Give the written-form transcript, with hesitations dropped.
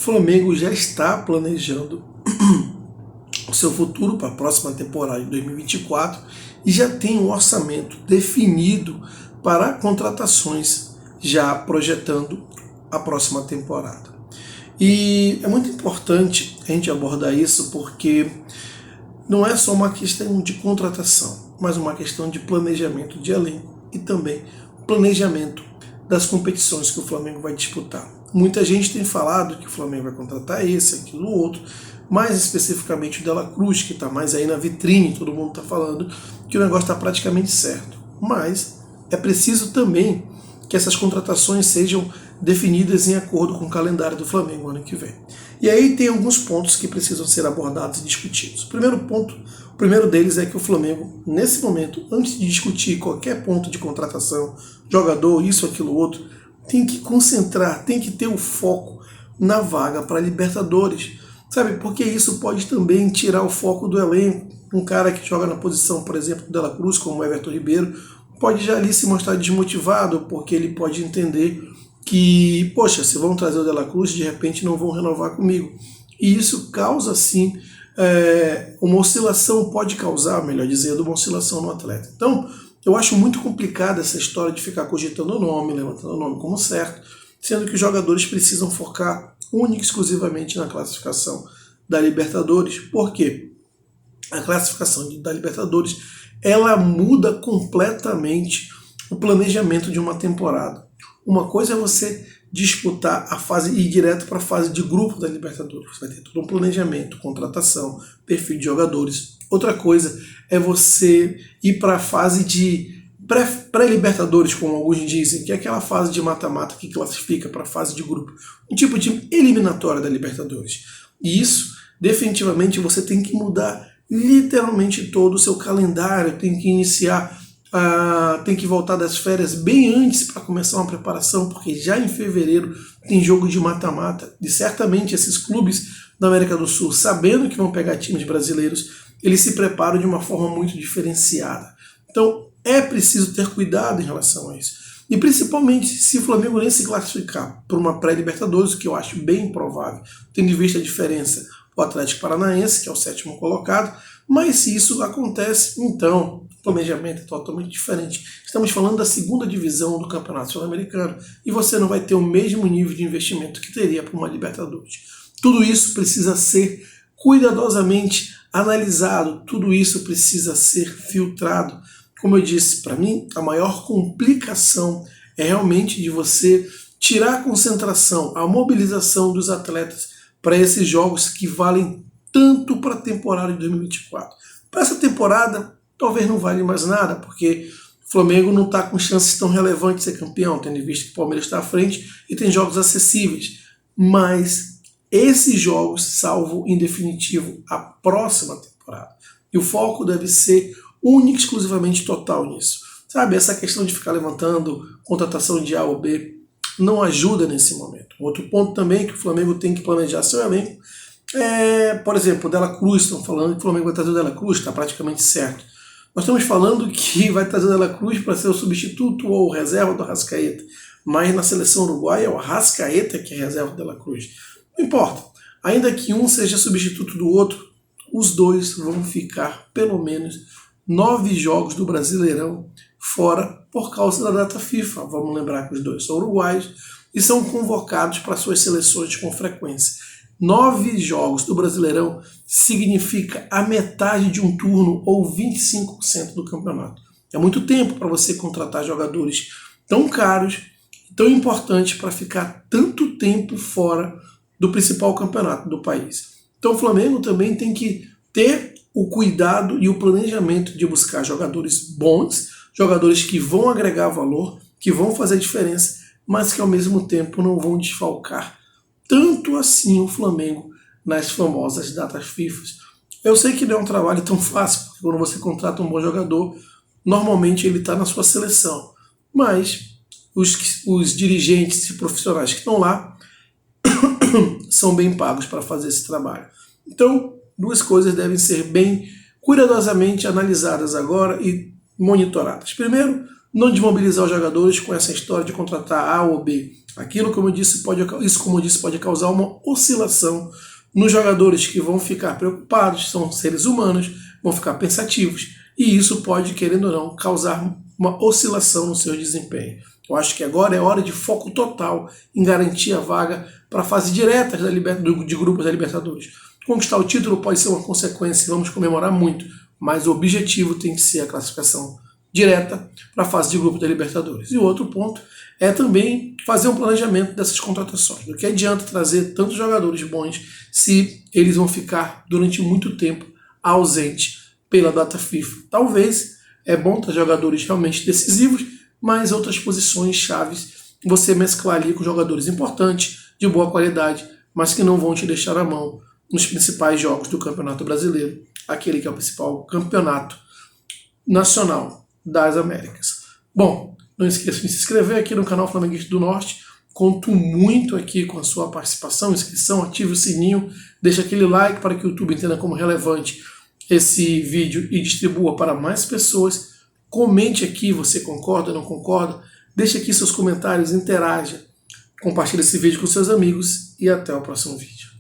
Flamengo já está planejando o seu futuro para a próxima temporada de 2024 e já tem um orçamento definido para contratações, já projetando a próxima temporada. E é muito importante a gente abordar isso porque não é só uma questão de contratação, mas uma questão de planejamento de elenco e também planejamento das competições que o Flamengo vai disputar. Muita gente tem falado que o Flamengo vai contratar esse, aquilo, outro, mais especificamente o Dela Cruz, que está mais aí na vitrine, todo mundo está falando que o negócio está praticamente certo. Mas é preciso também que essas contratações sejam definidas em acordo com o calendário do Flamengo ano que vem. E aí tem alguns pontos que precisam ser abordados e discutidos. O primeiro deles é que o Flamengo, nesse momento, antes de discutir qualquer ponto de contratação, jogador, isso, aquilo, outro, tem que concentrar, tem que ter o foco na vaga para Libertadores, sabe? Porque isso pode também tirar o foco do elenco. Um cara que joga na posição, por exemplo, do Dela Cruz, como o Everton Ribeiro, pode já ali se mostrar desmotivado, porque ele pode entender que, poxa, se vão trazer o Dela Cruz, de repente não vão renovar comigo. E isso causa, sim, uma oscilação, pode causar, melhor dizendo, uma oscilação no atleta. Então, eu acho muito complicada essa história de ficar cogitando o nome, levantando o nome como certo, sendo que os jogadores precisam focar única e exclusivamente na classificação da Libertadores. Por quê? A classificação da Libertadores, ela muda completamente o planejamento de uma temporada. Uma coisa é você disputar a fase e ir direto para a fase de grupo da Libertadores. Você vai ter todo um planejamento, contratação, perfil de jogadores. Outra coisa é você ir para a fase de pré-Libertadores, como alguns dizem, que é aquela fase de mata-mata que classifica para a fase de grupo. Um tipo de eliminatória da Libertadores. E isso, definitivamente, você tem que mudar literalmente todo o seu calendário, tem que iniciar, tem que voltar das férias bem antes para começar uma preparação, porque já em fevereiro tem jogo de mata-mata, e certamente esses clubes da América do Sul, sabendo que vão pegar times brasileiros, eles se preparam de uma forma muito diferenciada. Então é preciso ter cuidado em relação a isso. E principalmente se o Flamengo nem se classificar para uma pré-Libertadores, o que eu acho bem improvável, tendo em vista a diferença o Atlético Paranaense, que é o 7º colocado, mas se isso acontece, então o planejamento é totalmente diferente. Estamos falando da 2ª divisão do Campeonato Sul-Americano e você não vai ter o mesmo nível de investimento que teria para uma Libertadores. Tudo isso precisa ser cuidadosamente analisado, tudo isso precisa ser filtrado. Como eu disse, para mim, a maior complicação é realmente de você tirar a concentração, a mobilização dos atletas para esses jogos que valem tanto para a temporada de 2024. Para essa temporada, talvez não vale mais nada, porque o Flamengo não está com chances tão relevantes de ser campeão, tendo em vista que o Palmeiras está à frente e tem jogos acessíveis. Mas esses jogos salvam, em definitivo, a próxima temporada. E o foco deve ser único e exclusivamente total nisso. Sabe, essa questão de ficar levantando contratação de A ou B não ajuda nesse momento. Outro ponto também que o Flamengo tem que planejar seu elenco por exemplo, o Dela Cruz, estão falando que o Flamengo vai trazer o Dela Cruz, está praticamente certo. Nós estamos falando que vai trazer o Dela Cruz para ser o substituto ou reserva do Arrascaeta, mas na seleção uruguaia é o Arrascaeta que é reserva do Dela Cruz. Não importa, ainda que um seja substituto do outro, os dois vão ficar pelo menos 9 jogos do Brasileirão fora por causa da data FIFA. Vamos lembrar que os dois são uruguaios e são convocados para suas seleções com frequência. 9 jogos do Brasileirão significa a metade de um turno ou 25% do campeonato. É muito tempo para você contratar jogadores tão caros, tão importantes para ficar tanto tempo fora do principal campeonato do país. Então o Flamengo também tem que ter o cuidado e o planejamento de buscar jogadores bons, jogadores que vão agregar valor, que vão fazer diferença, mas que ao mesmo tempo não vão desfalcar tanto assim o Flamengo nas famosas datas FIFA. Eu sei que não é um trabalho tão fácil, porque quando você contrata um bom jogador, normalmente ele está na sua seleção. Mas os dirigentes e profissionais que estão lá são bem pagos para fazer esse trabalho. Então, duas coisas devem ser bem cuidadosamente analisadas agora e monitoradas. Primeiro, não desmobilizar os jogadores com essa história de contratar A ou B. Aquilo, como eu disse, pode causar uma oscilação nos jogadores, que vão ficar preocupados, são seres humanos, vão ficar pensativos, e isso pode, querendo ou não, causar uma oscilação no seu desempenho. Eu acho que agora é hora de foco total em garantir a vaga para a fase direta de grupos da Libertadores. Conquistar o título pode ser uma consequência, vamos comemorar muito, mas o objetivo tem que ser a classificação direta para a fase de grupo da Libertadores. E o outro ponto é também fazer um planejamento dessas contratações. Do que adianta trazer tantos jogadores bons se eles vão ficar durante muito tempo ausentes pela data FIFA? Talvez é bom ter jogadores realmente decisivos, mas outras posições chaves você mesclar ali com jogadores importantes, de boa qualidade, mas que não vão te deixar à mão nos principais jogos do Campeonato Brasileiro, aquele que é o principal campeonato nacional das Américas. Bom, não esqueça de se inscrever aqui no canal Flamenguista do Norte. Conto muito aqui com a sua participação, inscrição, ative o sininho, deixa aquele like para que o YouTube entenda como relevante esse vídeo e distribua para mais pessoas. Comente aqui, você concorda, não concorda? Deixe aqui seus comentários, interaja, compartilhe esse vídeo com seus amigos e até o próximo vídeo.